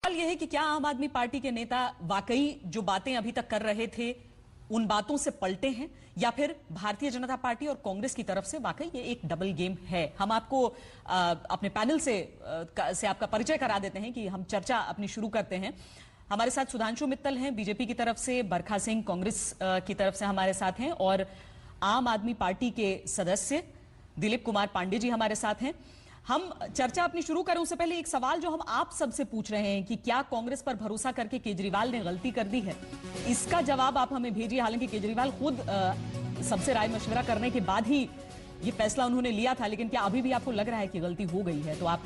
सवाल यह है कि क्या आम आदमी पार्टी के नेता वाकई जो बातें अभी तक कर रहे थे उन बातों से पलटे हैं, या फिर भारतीय जनता पार्टी और कांग्रेस की तरफ से वाकई ये एक डबल गेम है। हम आपको अपने पैनल से आपका परिचय करा देते हैं कि हम चर्चा अपनी शुरू करते हैं। हमारे साथ सुधांशु मित्तल हैं बीजेपी की तरफ से, बरखा सिंह कांग्रेस की तरफ से हमारे साथ हैं, और आम आदमी पार्टी के सदस्य दिलीप कुमार पांडे जी हमारे साथ हैं। हम चर्चा अपनी शुरू करें उससे पहले एक सवाल जो हम आप सबसे पूछ रहे हैं कि क्या कांग्रेस पर भरोसा करके केजरीवाल ने गलती कर दी है? इसका जवाब आप हमें भेजिए। हालांकि केजरीवाल खुद सबसे राय मशवरा करने के बाद ही ये फैसला उन्होंने लिया था, लेकिन क्या अभी भी आपको लग रहा है कि गलती हो गई है? तो आप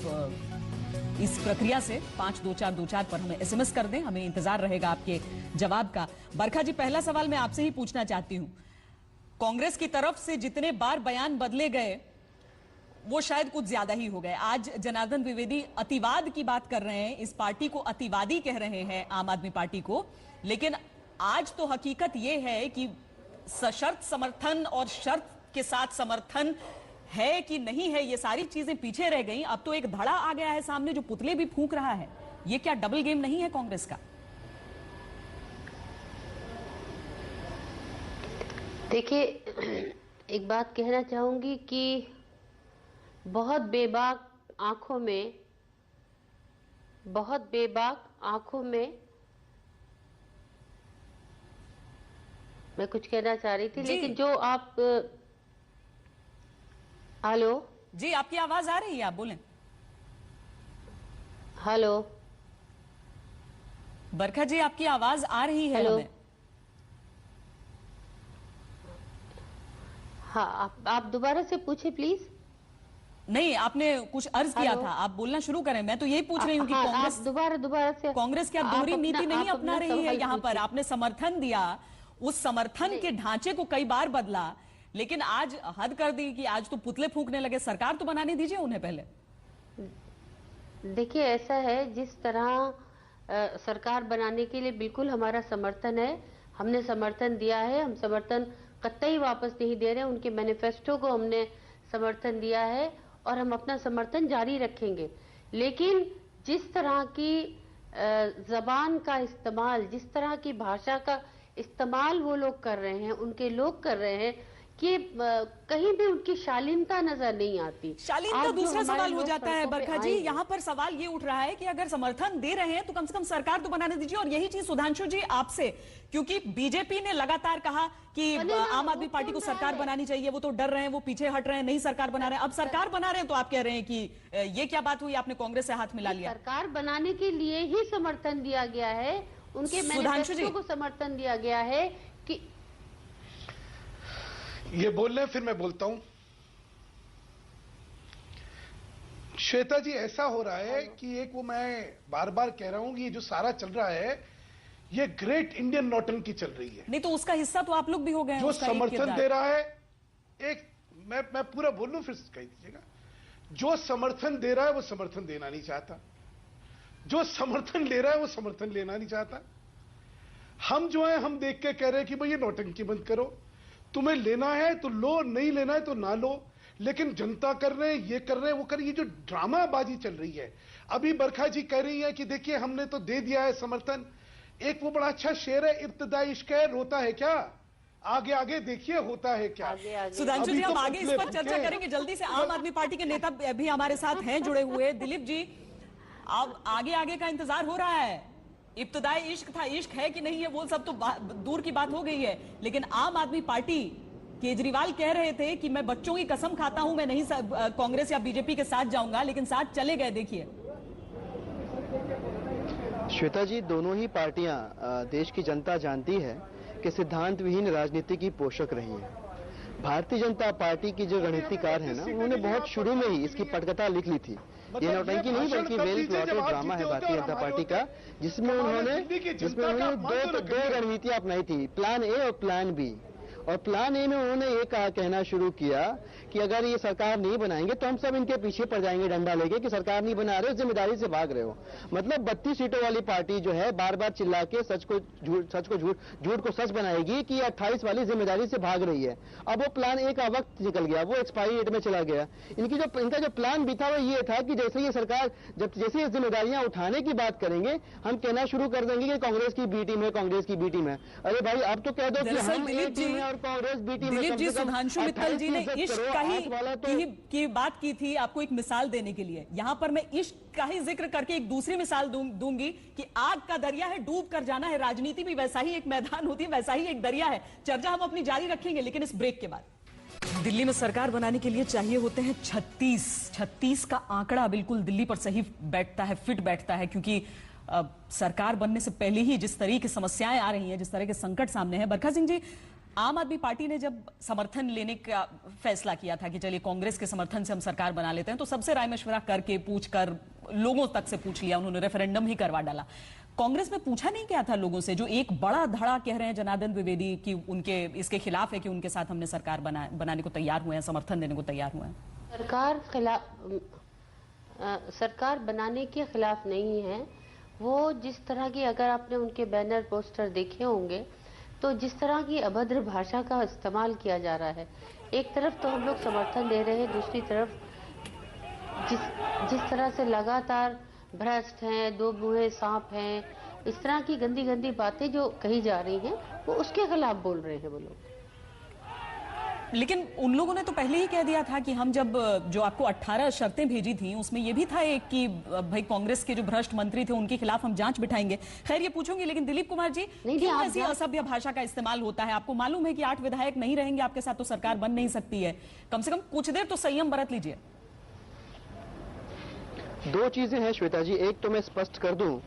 इस प्रक्रिया से 52424 पर हमें SMS कर दें, हमें इंतजार रहेगा आपके जवाब का। बरखा जी, पहला सवाल मैं आपसे ही पूछना चाहती हूं, कांग्रेस की तरफ से जितने बार बयान बदले गए वो शायद कुछ ज्यादा ही हो गए। आज जनार्दन द्विवेदी अतिवाद की बात कर रहे हैं, इस पार्टी को अतिवादी कह रहे हैं आम आदमी पार्टी को, लेकिन आज तो हकीकत यह है कि सशर्त समर्थन और शर्त के साथ समर्थन है कि नहीं है, ये सारी चीजें पीछे रह गई। अब तो एक धड़ा आ गया है सामने जो पुतले भी फूंक रहा है। ये क्या डबल गेम नहीं है कांग्रेस का? देखिए, एक बात कहना चाहूंगी कि बहुत बेबाक आंखों में मैं कुछ कहना चाह रही थी, लेकिन जो आप हेलो जी, आपकी आवाज आ रही है, आप बोलें। हेलो बरखा जी, आपकी आवाज आ रही है हमें। हाँ, आप दोबारा से पूछे प्लीज। नहीं, आपने कुछ अर्ज किया था, आप बोलना शुरू करें। मैं तो यही पूछ रही हूँ कि कांग्रेस दोबारा से कांग्रेस क्या दोहरी नीति नहीं अपना रही है? यहाँ पर आपने समर्थन दिया, उस समर्थन के ढांचे को कई बार बदला, लेकिन आज हद कर दी कि आज तो पुतले फूंकने लगे। सरकार तो बनाने दीजिए उन्हें पहले। देखिए, ऐसा है, जिस तरह सरकार बनाने के लिए बिल्कुल हमारा समर्थन है, हमने समर्थन दिया है, हम समर्थन कतई वापस नहीं दे रहे। उनके मैनिफेस्टो को हमने समर्थन दिया है और हम अपना समर्थन जारी रखेंगे। लेकिन जिस तरह की जबान का इस्तेमाल, जिस तरह की भाषा का इस्तेमाल वो लोग कर रहे हैं, उनके लोग कर रहे हैं, कि कहीं भी उनकी शालीनता नजर नहीं आती। शालीनता दूसरा सवाल हो जाता है बरखा जी। यहाँ पर सवाल ये उठ रहा है कि अगर समर्थन दे रहे हैं तो कम से कम सरकार तो बनाने दीजिए। और यही चीज सुधांशु जी आपसे, क्योंकि बीजेपी ने लगातार कहा कि आम आदमी पार्टी को सरकार बनानी चाहिए, वो तो डर रहे हैं, वो पीछे हट रहे हैं, नहीं सरकार बना रहे हैं। अब सरकार बना रहे हैं तो आप कह रहे हैं कि ये क्या बात हुई, आपने कांग्रेस से हाथ मिला लिया? सरकार बनाने के लिए ही समर्थन दिया गया है, उनके मैनिफेस्टो को समर्थन दिया गया है कि ये बोल रहे हैं, फिर मैं बोलता हूं। श्वेता जी, ऐसा हो रहा है कि एक वो मैं बार बार कह रहा हूं कि ये जो सारा चल रहा है ये ग्रेट इंडियन नौटंकी चल रही है। नहीं तो उसका हिस्सा तो आप लोग भी हो गए हैं। जो समर्थन दे रहा है, एक मैं पूरा बोल लूं फिर कह दीजिएगा। जो समर्थन दे रहा है वो समर्थन देना नहीं चाहता, जो समर्थन ले रहा है वो समर्थन लेना नहीं चाहता। हम जो है, हम देख के कह रहे हैं कि भाई ये नौटंकी बंद करो, तुम्हें लेना है तो लो, नहीं लेना है तो ना लो। लेकिन जनता कर रहे हैं, ये कर रहे हैं, वो कर रहे हैं। ये जो ड्रामाबाजी चल रही है, अभी बरखा जी कह रही है कि देखिए हमने तो दे दिया है समर्थन। एक वो बड़ा अच्छा शेर है, इब्तिदाई इश्क है, रोता है क्या, आगे आगे देखिए होता है क्या। सुधांशु जी, हम आगे इस पर चर्चा करेंगे जल्दी से। आम आदमी पार्टी के नेता भी हमारे साथ हैं जुड़े हुए। दिलीप जी, अब आगे का इंतजार हो रहा है। इब्तिदाई इश्क था, इश्क है कि नहीं है वो सब तो दूर की बात हो गई है, लेकिन आम आदमी पार्टी, केजरीवाल कह रहे थे कि मैं बच्चों की कसम खाता हूं, मैं नहीं कांग्रेस या बीजेपी के साथ जाऊंगा, लेकिन साथ चले गए। देखिए श्वेता जी, दोनों ही पार्टियां देश की जनता जानती है कि सिद्धांत विहीन राजनीति की पोषक रही है। भारतीय जनता पार्टी की जो रणनीतिकार है ना, उन्होंने बहुत शुरू में ही इसकी पटकथा लिख ली थी। ये नौटंकी नहीं बल्कि वेल प्लॉटेड ड्रामा है भारतीय जनता पार्टी का, जिसमें उन्होंने दो रणनीतियां अपनाई थी, प्लान ए और प्लान बी। और प्लान ए में उन्होंने ये कहना शुरू किया कि अगर ये सरकार नहीं बनाएंगे तो हम सब इनके पीछे पड़ जाएंगे डंडा लेके कि सरकार नहीं बना रहे हो, जिम्मेदारी से भाग रहे हो। मतलब 32 सीटों वाली पार्टी जो है बार बार चिल्ला के सच को झूठ को सच बनाएगी कि 28 वाली जिम्मेदारी से भाग रही है। अब वो प्लान ए का वक्त निकल गया, वो एक्सपायरी डेट में चला गया। इनका जो प्लान भी था वो ये था कि जैसे ये सरकार जैसे ये जिम्मेदारियां उठाने की बात करेंगे हम कहना शुरू कर देंगे कि कांग्रेस की बी टीम है, कांग्रेस की बी टीम है। अरे भाई अब तो कह दो कि हम ए टीम है और कांग्रेस बी टीम है। दिलीप जी, सुधांशु मित्तल जी ने इश्क की बात की थी आपको एक मिसाल देने के लिए। यहां पर मैं इश्क का ही जिक्र करके एक दूसरी मिसाल दूंगी कि आग का दरिया है, डूब कर जाना है। राजनीति भी वैसा ही एक मैदान होती है, वैसा ही एक दरिया है। चर्चा हम अपनी जारी रखेंगे लेकिन इस ब्रेक के बाद। दिल्ली में सरकार बनाने के लिए चाहिए होते हैं 36 का आंकड़ा बिल्कुल दिल्ली पर सही बैठता है, फिट बैठता है, क्योंकि सरकार बनने से पहले ही जिस तरह की समस्याएं आ रही हैं, जिस तरह के संकट सामने हैं। बरखा सिंह जी, आम आदमी पार्टी ने जब समर्थन लेने का फैसला किया था कि चलिए कांग्रेस के समर्थन से हम सरकार बना लेते हैं, तो सबसे राय मशवरा करके पूछकर लोगों तक से पूछ लिया, उन्होंने रेफरेंडम ही करवा डाला। कांग्रेस में पूछा नहीं गया था लोगों से, जो एक बड़ा धड़ा कह रहे हैं जनार्दन द्विवेदी कि उनके इसके खिलाफ है कि उनके साथ हमने सरकार बनाने को तैयार हुए हैं, समर्थन देने को तैयार हुए हैं। सरकार बनाने के खिलाफ नहीं है वो। जिस तरह की, अगर आपने उनके बैनर पोस्टर देखे होंगे तो जिस तरह की अभद्र भाषा का इस्तेमाल किया जा रहा है, एक तरफ तो हम लोग समर्थन दे रहे हैं, दूसरी तरफ जिस तरह से लगातार भ्रष्ट हैं, दो मुंहे सांप हैं, इस तरह की गंदी गंदी बातें जो कही जा रही हैं, वो उसके खिलाफ बोल रहे हैं वो लोग। लेकिन उन लोगों ने तो पहले ही कह दिया था कि हम जब जो आपको 18 शर्तें भेजी थी उसमें यह भी था एक कि भाई कांग्रेस के जो भ्रष्ट मंत्री थे उनके खिलाफ हम जांच बिठाएंगे। खैर ये पूछूंगी, लेकिन दिलीप कुमार जी, क्यों ऐसी असभ्य भाषा का इस्तेमाल होता है? आपको मालूम है कि 8 विधायक नहीं रहेंगे आपके साथ तो सरकार बन नहीं सकती है। कम से कम कुछ देर तो संयम बरत लीजिए। दो चीजें हैं श्वेता जी, एक तो मैं स्पष्ट कर दूं,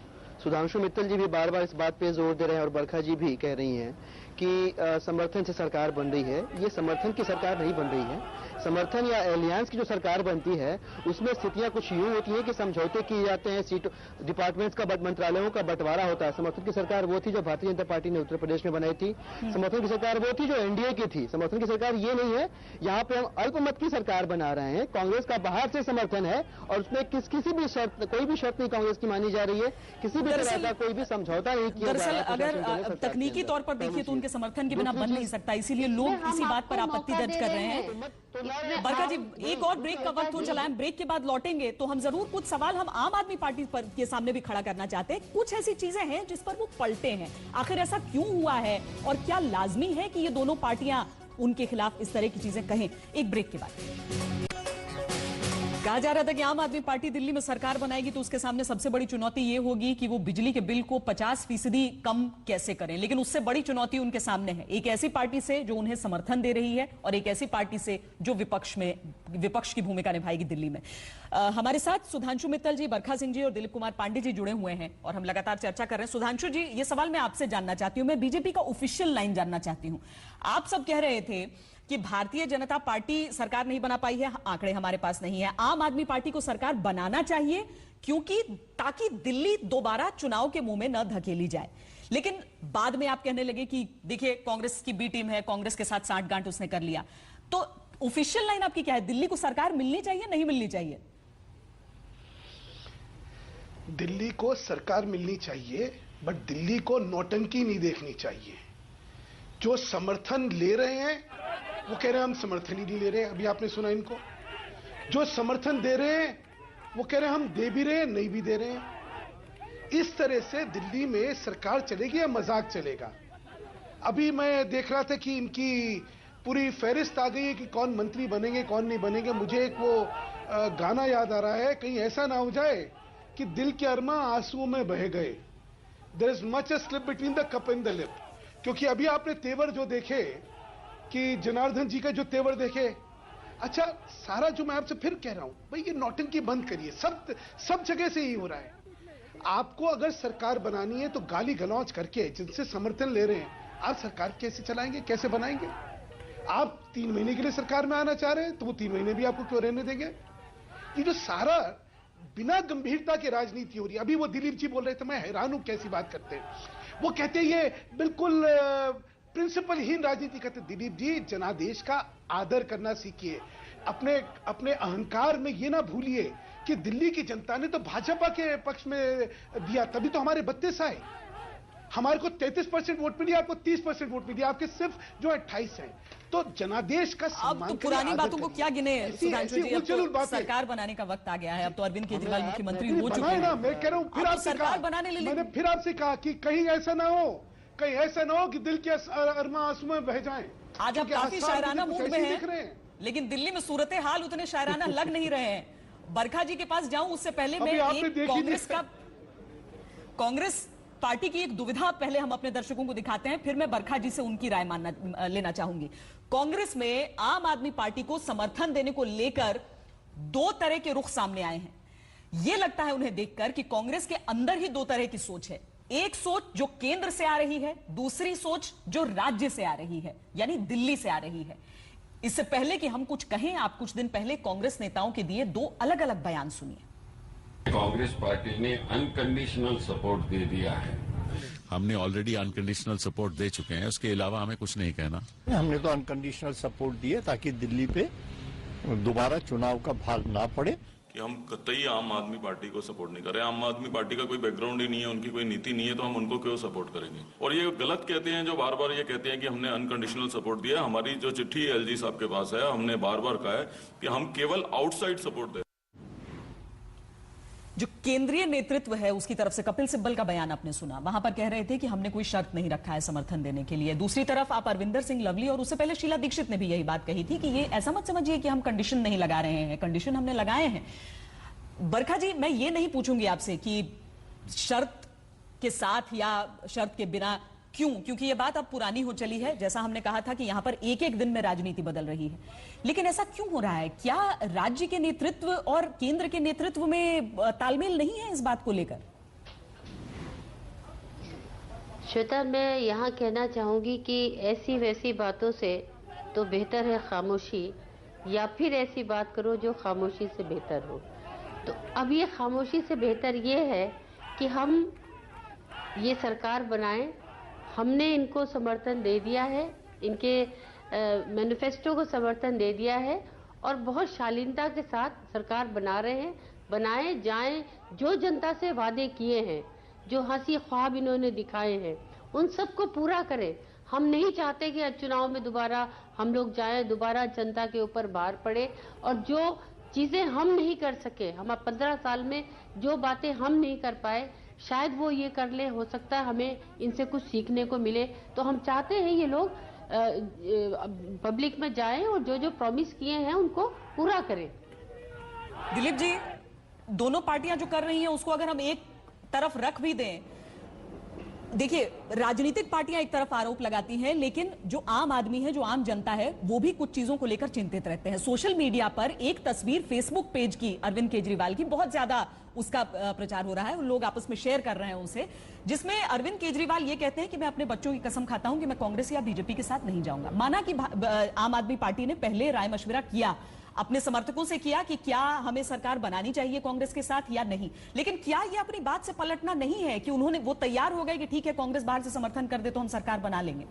सुधांशु मित्तल जी भी बार बार इस बात पे जोर दे रहे हैं और बरखा जी भी कह रही हैं कि समर्थन से सरकार बन रही है। ये समर्थन की सरकार नहीं बन रही है। समर्थन या एलियंस की जो सरकार बनती है उसमें स्थितियां कुछ यूं होती हैं कि समझौते किए जाते हैं, सीट डिपार्टमेंट्स का, मंत्रालयों का बंटवारा होता है। समर्थन की सरकार वो थी जो भारतीय जनता पार्टी ने उत्तर प्रदेश में बनाई थी। समर्थन की सरकार वो थी जो एनडीए की थी। समर्थन की सरकार ये नहीं है। यहाँ पे हम अल्पमत की सरकार बना रहे हैं। कांग्रेस का बाहर से समर्थन है और उसमें किसी भी शर्त, कोई भी शर्त नहीं कांग्रेस की मानी जा रही है। किसी भी तरह का कोई भी समझौता नहीं किया जा रहा है। अगर तकनीकी तौर पर देखिए तो उनके समर्थन के बिना बन नहीं सकता, इसीलिए लोग इसी बात पर आपत्ति दर्ज कर रहे हैं। बरखा जी, एक और ब्रेक का वक्त हो चला है, ब्रेक के बाद लौटेंगे तो हम जरूर कुछ सवाल हम आम आदमी पार्टी पर के सामने भी खड़ा करना चाहते हैं। कुछ ऐसी चीजें हैं जिस पर वो पलटे हैं, आखिर ऐसा क्यों हुआ है और क्या लाजमी है कि ये दोनों पार्टियां उनके खिलाफ इस तरह की चीजें कहें? एक ब्रेक के बाद कहा जा रहा था कि आम आदमी पार्टी दिल्ली में सरकार बनाएगी तो उसके सामने सबसे बड़ी चुनौती ये होगी कि वो बिजली के बिल को 50% कम कैसे करें। लेकिन उससे बड़ी चुनौती उनके सामने है, एक ऐसी पार्टी से जो उन्हें समर्थन दे रही है और एक ऐसी पार्टी से जो विपक्ष की भूमिका निभाएगी दिल्ली में। हमारे साथ सुधांशु मित्तल जी, बरखा सिंह जी और दिलीप कुमार पांडे जी जुड़े हुए हैं और हम लगातार चर्चा कर रहे हैं। सुधांशु जी, ये सवाल मैं आपसे जानना चाहती हूं, मैं बीजेपी का ऑफिशियल लाइन जानना चाहती हूं। आप सब कह रहे थे कि भारतीय जनता पार्टी सरकार नहीं बना पाई है, आंकड़े हमारे पास नहीं है, आम आदमी पार्टी को सरकार बनाना चाहिए क्योंकि ताकि दिल्ली दोबारा चुनाव के मुंह में न धकेली जाए। लेकिन बाद में आप कहने लगे कि देखिए कांग्रेस की बी टीम है, कांग्रेस के साथ सांठगांठ उसने कर लिया। तो ऑफिशियल लाइन आपकी क्या है? दिल्ली को सरकार मिलनी चाहिए, नहीं मिलनी चाहिए? दिल्ली को सरकार मिलनी चाहिए, बट दिल्ली को नौटंकी नहीं देखनी चाहिए। जो समर्थन ले रहे हैं वो कह रहे हैं हम समर्थन ही नहीं ले रहे। अभी आपने सुना इनको। जो समर्थन दे रहे हैं वो कह रहे हैं हम दे भी रहे हैं, नहीं भी दे रहे हैं। इस तरह से दिल्ली में सरकार चलेगी या मजाक चलेगा? अभी मैं देख रहा था कि इनकी पूरी फहरिस्त आ गई है कि कौन मंत्री बनेंगे, कौन नहीं बनेंगे। मुझे एक वो गाना याद आ रहा है, कहीं ऐसा ना हो जाए कि दिल के अरमा आंसुओं में बह गए। There is much a slip between the cup and the lip. क्योंकि अभी आपने तेवर जो देखे कि जनार्दन जी का जो तेवर देखे, अच्छा सारा जो मैं आपसे फिर कह रहा हूं भाई ये नौटंकी बंद करिए। सब जगह से ही हो रहा है। आपको अगर सरकार बनानी है तो गाली गलौज करके जिनसे समर्थन ले रहे हैं आप सरकार कैसे चलाएंगे, कैसे बनाएंगे? आप 3 महीने के लिए सरकार में आना चाह रहे हैं तो वो 3 महीने भी आपको क्यों रहने देंगे? ये जो सारा बिना गंभीरता की राजनीति हो रही है। अभी वो दिलीप जी बोल रहे थे, मैं हैरान हूं कैसी बात करते हैं। वो कहते हैं ये बिल्कुल प्रिंसिपलहीन राजनीति करते। दिलीप जी, जनादेश का आदर करना सीखिए। अपने अपने अहंकार में ये ना भूलिए कि दिल्ली की जनता ने तो भाजपा के पक्ष में दिया, तभी तो हमारे 32 आए। हमारे को 33% वोट मिली, आपको 30% वोट मिली, आपके सिर्फ जो 28 हैं। तो जनादेश का अब तो पुरानी बातों को क्या गिने सुधांशु जी, अब तो सरकार बनाने का वक्त आ गया है। अब तो अरविंद केजरीवाल मुख्यमंत्री हो चुके हैं। मैं कह रहा हूं, फिर आपसे सरकार बनाने ले, मैंने फिर आपसे कहा कि कहीं ऐसा ना हो, कहीं ऐसा ना हो कि दिल के अरमा आंसू में बह जाएं। आज आप काफी शायराना मूड में हैं, लेकिन दिल्ली में सूरत हाल उतने शायराना लग नहीं रहे हैं। बरखा जी के पास जाऊं उससे पहले मैं एक कांग्रेस पार्टी की एक दुविधा पहले हम अपने दर्शकों को दिखाते हैं, फिर मैं बरखा जी से उनकी राय लेना चाहूंगी। कांग्रेस में आम आदमी पार्टी को समर्थन देने को लेकर दो तरह के रुख सामने आए हैं। यह लगता है उन्हें देखकर कि कांग्रेस के अंदर ही दो तरह की सोच है। एक सोच जो केंद्र से आ रही है, दूसरी सोच जो राज्य से आ रही है, यानी दिल्ली से आ रही है। इससे पहले कि हम कुछ कहें, आप कुछ दिन पहले कांग्रेस नेताओं के दिए दो अलग अलग बयान सुनिए। कांग्रेस पार्टी ने अनकंडीशनल सपोर्ट दे दिया है। हमने ऑलरेडी अनकंडीशनल सपोर्ट दे चुके हैं, उसके अलावा हमें कुछ नहीं कहना। हमने तो अनकंडीशनल सपोर्ट दिए ताकि दिल्ली पे दोबारा चुनाव का भार ना पड़े। कि हम कतई आम आदमी पार्टी को सपोर्ट नहीं कर रहे। आम आदमी पार्टी का कोई बैकग्राउंड ही नहीं है, उनकी कोई नीति नहीं है, तो हम उनको क्यों सपोर्ट करेंगे। और ये गलत कहते हैं जो बार बार ये कहते हैं कि हमने अनकंडीशनल सपोर्ट दिया। हमारी जो चिट्ठी एलजी साहब के पास है, हमने बार बार कहा है कि हम केवल आउटसाइड सपोर्ट दें। जो केंद्रीय नेतृत्व है उसकी तरफ से कपिल सिब्बल का बयान आपने सुना, वहां पर कह रहे थे कि हमने कोई शर्त नहीं रखा है समर्थन देने के लिए। दूसरी तरफ आप अरविंदर सिंह लवली और उससे पहले शीला दीक्षित ने भी यही बात कही थी कि ये ऐसा मत समझिए कि हम कंडीशन नहीं लगा रहे हैं, कंडीशन हमने लगाए हैं। बरखा जी, मैं ये नहीं पूछूंगी आपसे कि शर्त के साथ या शर्त के बिना क्यों, क्योंकि ये बात अब पुरानी हो चली है। जैसा हमने कहा था कि यहां पर एक एक दिन में राजनीति बदल रही है, लेकिन ऐसा क्यों हो रहा है? क्या राज्य के नेतृत्व और केंद्र के नेतृत्व में तालमेल नहीं है इस बात को लेकर? श्वेता, मैं यहाँ कहना चाहूंगी कि ऐसी वैसी बातों से तो बेहतर है खामोशी, या फिर ऐसी बात करो जो खामोशी से बेहतर हो। तो अब ये खामोशी से बेहतर ये है कि हम ये सरकार बनाएं। हमने इनको समर्थन दे दिया है, इनके मैनिफेस्टो को समर्थन दे दिया है और बहुत शालीनता के साथ सरकार बना रहे हैं। बनाए जाएं, जो जनता से वादे किए हैं, जो हंसी ख्वाब इन्होंने दिखाए हैं, उन सबको पूरा करें। हम नहीं चाहते कि चुनाव में दोबारा हम लोग जाएं, दोबारा जनता के ऊपर भार पड़े। और जो चीजें हम नहीं कर सके, हम 15 साल में जो बातें हम नहीं कर पाए, शायद वो ये कर ले। हो सकता है हमें इनसे कुछ सीखने को मिले। तो हम चाहते हैं ये लोग पब्लिक में जाएं और जो जो प्रॉमिस किए हैं उनको पूरा करें। दिलीप जी, दोनों पार्टियां जो कर रही हैं उसको अगर हम एक तरफ रख भी दें, देखिए राजनीतिक पार्टियां एक तरफ आरोप लगाती हैं, लेकिन जो आम आदमी है, जो आम जनता है, वो भी कुछ चीजों को लेकर चिंतित रहते हैं। सोशल मीडिया पर एक तस्वीर फेसबुक पेज की अरविंद केजरीवाल की बहुत ज्यादा उसका प्रचार हो रहा है, लोग आपस में शेयर कर रहे हैं उसे, जिसमें अरविंद केजरीवाल ये कहते हैं कि मैं अपने बच्चों की कसम खाता हूं कि मैं कांग्रेस या बीजेपी के साथ नहीं जाऊंगा। माना कि आम आदमी पार्टी ने पहले राय मशविरा किया, अपने समर्थकों से किया कि क्या हमें सरकार बनानी चाहिए कांग्रेस के साथ या नहीं, लेकिन क्या यह अपनी बात से पलटना नहीं है कि उन्होंने वो तैयार हो गए कि ठीक है कांग्रेस बाहर से समर्थन कर दे तो हम सरकार बना लेंगे?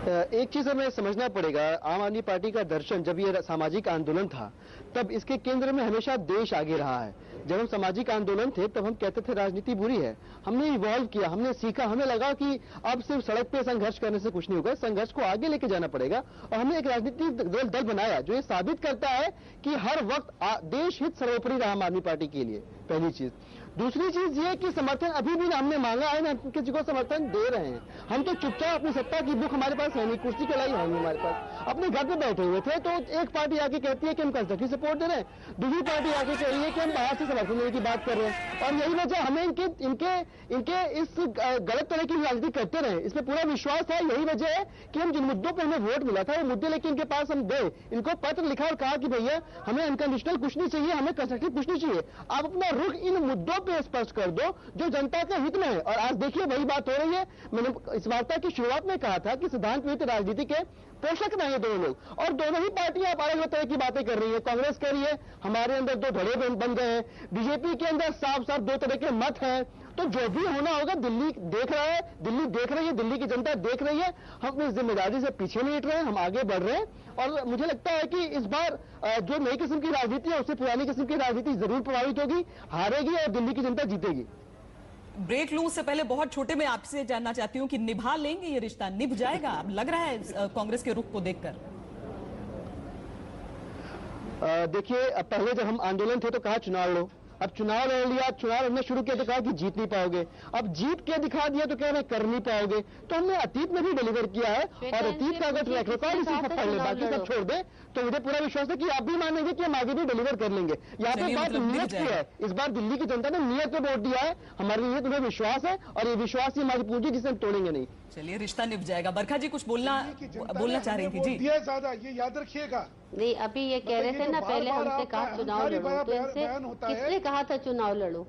एक चीज हमें समझना पड़ेगा, आम आदमी पार्टी का दर्शन जब ये सामाजिक आंदोलन था तब इसके केंद्र में हमेशा देश आगे रहा है। जब हम सामाजिक आंदोलन थे तब हम कहते थे राजनीति बुरी है। हमने इवॉल्व किया, हमने सीखा, हमें लगा कि अब सिर्फ सड़क पे संघर्ष करने से कुछ नहीं होगा, संघर्ष को आगे लेके जाना पड़ेगा। और हमने एक राजनीतिक दल बनाया जो ये साबित करता है कि हर वक्त देश हित सर्वोपरि रहा आम आदमी पार्टी के लिए, पहली चीज। दूसरी चीज ये कि समर्थन अभी भी हमने मांगा है ना, किसी को समर्थन दे रहे हैं। हम तो चुपचाप अपनी सत्ता की बुक हमारे पास है नहीं, कुर्सी के लाई है नहीं हमारे पास, अपने घर पे बैठे हुए थे। तो एक पार्टी आके कहती है कि हम कंस्ट्रक्टिव सपोर्ट दे रहे हैं, दूसरी पार्टी आके कह रही है कि हम बाहर से समर्थन देने की बात कर रहे हैं। और यही वजह हमें इनके इस गलत तरह की राजनीति करते रहे, इसमें पूरा विश्वास था। यही वजह है कि हम जिन मुद्दों पर हमें वोट मिला था वो मुद्दे लेके इनके पास हम गए, इनको पत्र लिखा और कहा कि भैया हमें अनकंडीशनल कुछ नहीं चाहिए, हमें कंस्ट्रक्टिव कुछ नहीं चाहिए, आप अपना रुख इन मुद्दों पे स्पष्ट कर दो जो जनता के हित में है। और आज देखिए वही बात हो रही है। मैंने इस वार्ता की शुरुआत में कहा था कि सिद्धांत विरुद्ध राजनीति के पोषक नहीं है दोनों लोग, और दोनों ही पार्टियां अलग अलग तरह की बातें कर रही है। कांग्रेस कह रही है हमारे अंदर दो धड़े बन गए हैं, बीजेपी के अंदर साफ साफ दो तरह के मत हैं, तो जो भी होना होगा दिल्ली देख रहा है, दिल्ली देख रही है, दिल्ली की जनता देख रही है। हम अपनी जिम्मेदारी से पीछे नहीं हट रहे हैं, हम आगे बढ़ रहे हैं। और मुझे लगता है कि इस बार जो नई किस्म की राजनीति है उससे पुरानी किस्म की राजनीति जरूर प्रभावित होगी, हारेगी और दिल्ली की जनता जीतेगी। ब्रेक लूं उससे पहले बहुत छोटे में आपसे जानना चाहती हूं कि निभा लेंगे ये रिश्ता, निभ जाएगा? अब लग रहा है कांग्रेस के रुख को देखकर। देखिए, पहले जब हम आंदोलन थे तो कहा चुनाव लो, अब चुनाव लड़ लिया, चुनाव लड़ना शुरू किया तो कहा कि जीत नहीं पाओगे, अब जीत के दिखा दिया तो कह रहे कर नहीं पाओगे। तो हमने अतीत में भी डिलीवर किया है और अतीत का अगर ट्रैक रिकॉर्ड इसी सब पढ़ ले, बाकी सब छोड़ दे, तो मुझे पूरा विश्वास है कि आप भी मानेंगे कि हम आगे भी डिलीवर कर लेंगे। यहाँ पे बात नियत की है, इस बार दिल्ली की जनता ने नियत पे वोट दिया है, हमारी नियत उन्हें विश्वास है और ये विश्वास ही हमारी पूंजी जिसे हम तोड़ेंगे नहीं। चलिए, रिश्ता निभ जाएगा। बरखा जी कुछ बोलना चाह रही थी जी। दिया ज्यादा, ये याद रखिएगा। नहीं, अभी ये कह रहे थे ना, पहले हमसे कहा चुनाव लड़ो, तो इनसे किसने कहा था चुनाव लड़ो?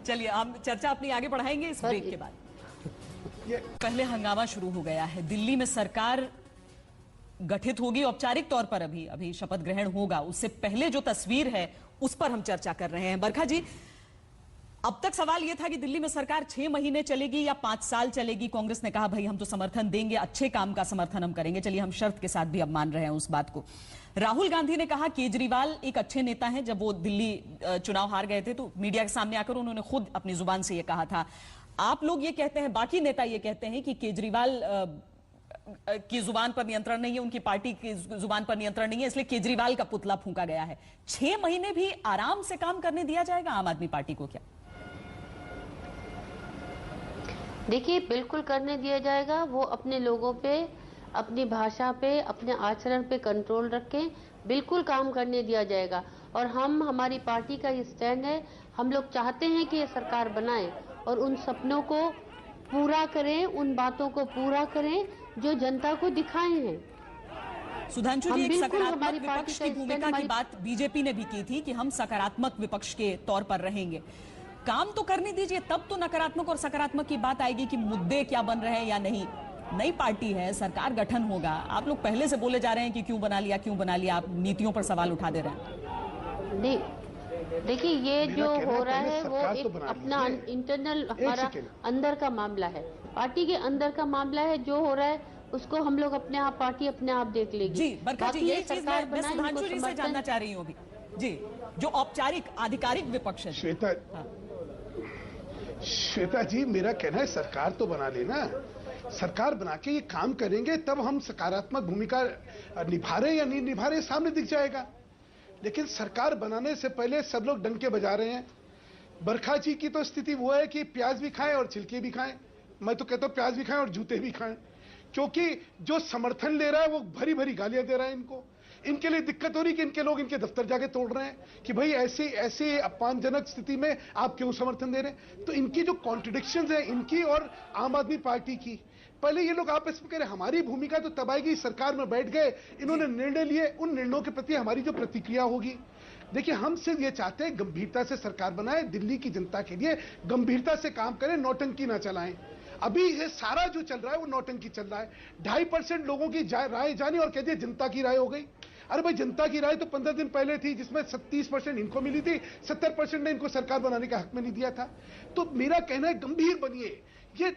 चलिए, हम चर्चा अपनी आगे बढ़ाएंगे इस ब्रेक के बाद। पहले हंगामा शुरू हो गया है, दिल्ली में सरकार गठित होगी औपचारिक तौर पर, अभी शपथ ग्रहण होगा, उससे पहले जो तस्वीर है उस पर हम चर्चा कर रहे हैं। बरखा जी, अब तक सवाल यह था कि दिल्ली में सरकार 6 महीने चलेगी या 5 साल चलेगी। कांग्रेस ने कहा भाई हम तो समर्थन देंगे, अच्छे काम का समर्थन हम करेंगे। चलिए, हम शर्त के साथ भी अब मान रहे हैं उस बात को। राहुल गांधी ने कहा केजरीवाल एक अच्छे नेता हैं। जब वो दिल्ली चुनाव हार गए थे तो मीडिया के सामने आकर उन्होंने खुद अपनी जुबान से यह कहा था। आप लोग ये कहते हैं, बाकी नेता ये कहते हैं कि केजरीवाल की जुबान पर नियंत्रण नहीं है, उनकी पार्टी की जुबान पर नियंत्रण नहीं है, इसलिए केजरीवाल का पुतला फूंका गया है। 6 महीने भी आराम से काम करने दिया जाएगा आम आदमी पार्टी को क्या? देखिए, बिल्कुल करने दिया जाएगा। वो अपने लोगों पे, अपनी भाषा पे, अपने आचरण पे कंट्रोल रखें, बिल्कुल काम करने दिया जाएगा। और हमारी पार्टी का ये स्टैंड है, हम लोग चाहते हैं कि ये सरकार बनाए और उन सपनों को पूरा करें, उन बातों को पूरा करें जो जनता को दिखाए हैं। सुधांशु जी, एक सकारात्मक विपक्ष की भूमिका की बात बीजेपी ने भी की थी कि हम सकारात्मक विपक्ष के तौर पर रहेंगे। काम तो करने दीजिए, तब तो नकारात्मक और सकारात्मक की बात आएगी कि मुद्दे क्या बन रहे हैं या नहीं। नई पार्टी है, सरकार गठन होगा, आप लोग पहले से बोले जा रहे हैं कि क्यों बना लिया, आप नीतियों पर सवाल उठा दे रहे हैं। देखिए, ये जो हो रहा है वो एक अपना इंटरनल हमारा अंदर का मामला है, पार्टी के अंदर का मामला है। जो हो रहा है उसको हम लोग अपने आप, पार्टी अपने आप देख लेगी। जी बरखा जी, यही चीज मैं सुधांशु जी से जानना चाह रही हूँ अभी जी, जो औपचारिक आधिकारिक विपक्ष है। श्वेता जी, मेरा कहना है सरकार तो बना लेना, सरकार बना के ये काम करेंगे तब हम सकारात्मक भूमिका निभा रहे या नहीं निभा रहे सामने दिख जाएगा। लेकिन सरकार बनाने से पहले सब लोग डंके बजा रहे हैं। बरखा जी की तो स्थिति वो है कि प्याज भी खाएं और छिलके भी खाएं। मैं तो कहता हूं प्याज भी खाएं और जूते भी खाएं, क्योंकि जो समर्थन ले रहा है वो भरी भरी गालियां दे रहा है इनको। इनके लिए दिक्कत हो रही कि इनके लोग इनके दफ्तर जाके तोड़ रहे हैं कि भाई ऐसे अपमानजनक स्थिति में आप क्यों समर्थन दे रहे हैं। तो इनकी जो कॉन्ट्रडिक्शंस है इनकी और आम आदमी पार्टी की, पहले ये लोग आपस में कह रहे हमारी भूमिका तो तब आएगी, सरकार में बैठ गए, इन्होंने निर्णय लिए, उन निर्णयों के प्रति हमारी जो प्रतिक्रिया होगी। देखिए, हम सिर्फ ये चाहते हैं गंभीरता से सरकार बनाए, दिल्ली की जनता के लिए गंभीरता से काम करें, नौटंकी ना चलाएं। अभी ये सारा जो चल रहा है वो नौटंकी चल रहा है। 2.5% लोगों की राय जानी और कह दिए जनता की राय हो गई। अरे भाई, जनता की राय तो 15 दिन पहले थी, जिसमें 30% इनको मिली थी, 70% ने इनको सरकार बनाने का हक में नहीं दिया था। तो मेरा कहना है गंभीर बनिए। ये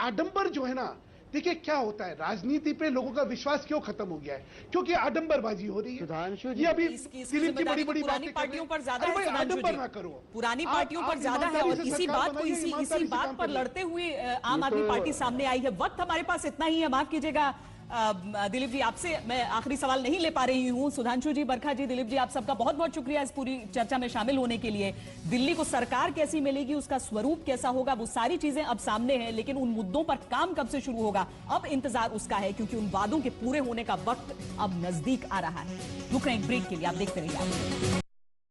आडंबर जो है ना, देखिए क्या होता है, राजनीति पे लोगों का विश्वास क्यों खत्म हो गया है, क्योंकि आडंबरबाजी हो रही है। ये अभी दिलीप की बड़ी पुरानी पार्टियों पर ज्यादा है, आडंबर ना करो, पुरानी पार्टियों पर ज्यादा है। और इसी बात को इसी बात पर लड़ते हुए आम आदमी पार्टी सामने आई है। वक्त हमारे पास इतना ही है, माफ कीजिएगा दिलीप जी, आपसे मैं आखिरी सवाल नहीं ले पा रही हूं। सुधांशु जी, बरखा जी, दिलीप जी, आप सबका बहुत बहुत शुक्रिया इस पूरी चर्चा में शामिल होने के लिए। दिल्ली को सरकार कैसी मिलेगी, उसका स्वरूप कैसा होगा, वो सारी चीजें अब सामने हैं, लेकिन उन मुद्दों पर काम कब से शुरू होगा, अब इंतजार उसका है, क्योंकि उन वादों के पूरे होने का वक्त अब नजदीक आ रहा है। रुक रहे हैं ब्रेक के लिए, आप देखते रहिए।